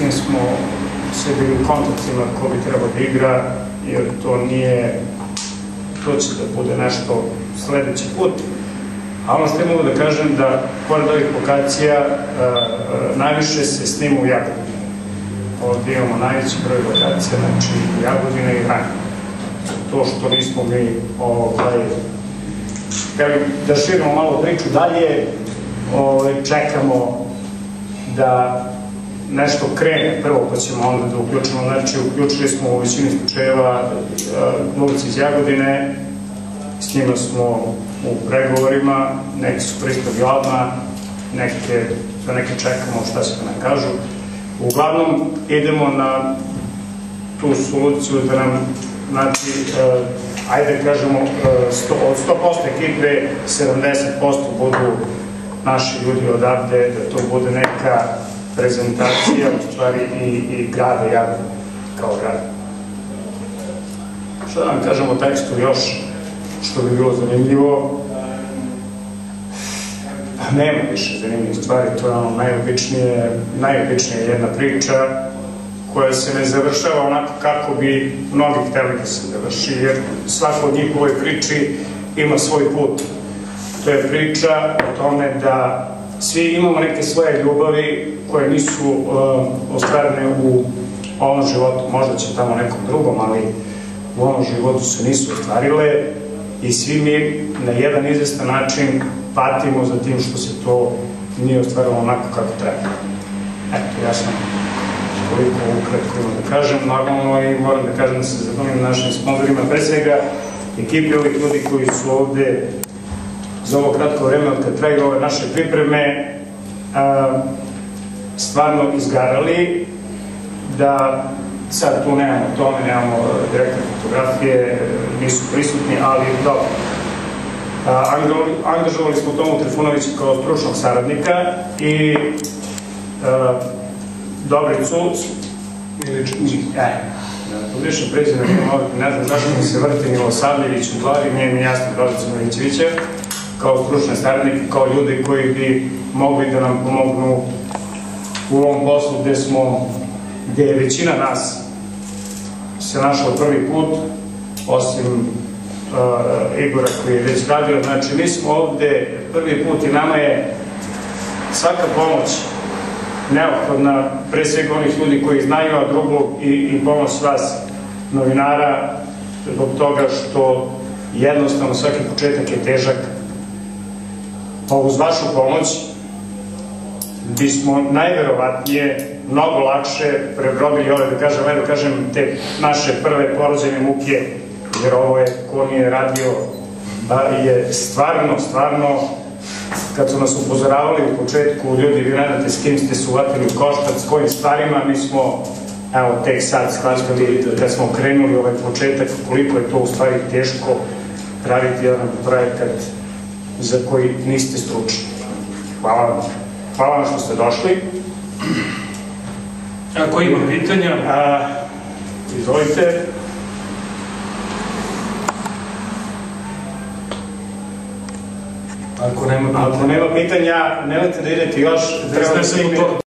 kim smo se bili u kontaktima ko bi trebao da igra, jer to će da bude nešto sledeći put. A ono što je mogu da kažem da, pored ovih lokacija, najviše se snima u Jagodini. Ovdje imamo najveći broj lokacija, znači u Jagodini i Vranje. To što nismo mi, da širimo malo priču dalje, čekamo da nešto krene prvo, pa ćemo onda da uključimo. Znači, uključili smo u većini slučajeva glumce iz Jagodine, s njima smo u pregovorima, neki su pristali odmah, za neke čekamo šta će da nam kažu. Uglavnom, idemo na tu soluciju da nam, znači, ajde kažemo, od 100% ekipe 70% budu naši ljudi odavde, da to bude neka prezentacija, u stvari, i grada Jagodine, kao grada. Što da vam kažem o tekstu još, što bi bilo zanimljivo? Nema više zanimljivih stvari, to je ono najobičnija jedna priča koja se ne završava onako kako bi mnogi hteli da se završi, jer svako od njih u ovoj priči ima svoj put. To je priča o tome da svi imamo neke svoje ljubavi koje nisu ostvarene u ovom životu, možda će tamo nekom drugom, ali u ovom životu se nisu ostvarile i svi mi na jedan izvestan način patimo za tim što se to nije ostvarilo onako kako treba. Eto, ja sam toliko ukratko imam da kažem, normalno, i moram da kažem da se zahvalim našim sponzorima, pre svega ekipi ovih ljudi koji su ovde za ovo kratko vreme od kad traju ove naše pripreme stvarno izgarali, da sad tu nemamo tome, nemamo direktne fotografije, nisu prisutni, ali dobro. Angažovali smo Tomu Trifunovića kao stručnog saradnika i Dobricu, pogrešno prezime, ne znam zašto mi se vrti Milosavljević u glavi, nije mi jasno Dobricu Milićevića, kao stručne saradnike, kao ljudi koji bi mogli da nam pomognu u ovom poslu gde je većina nas se našla prvi put, osim Igora koji je već radio. Znači, mi smo ovde prvi put i nama je svaka pomoć neophodna, pre svega onih ljudi koji znaju, a drugo i pomoć vas, novinara, zbog toga što jednostavno svaki početak je težak. Pa uz vašu pomoć bismo najverovatnije mnogo lakše prebrodili ove, da kažem, te naše prve porođene muke, jer ovo je, ko nije radio, je stvarno, kad su nas upozoravali u početku, ljudi, vi ne znate s kim ste se uvatili u koštac, s kojim stvarima, mi smo, evo, tek sad shvatili, kad smo krenuli ovaj početak, koliko je to u stvari teško praviti jedan projekat za koji niste stručni. Hvala vam. Hvala vam što ste došli. Ako ima pitanja? Izvolite. Ako nema pitanja, nemojte da idete još.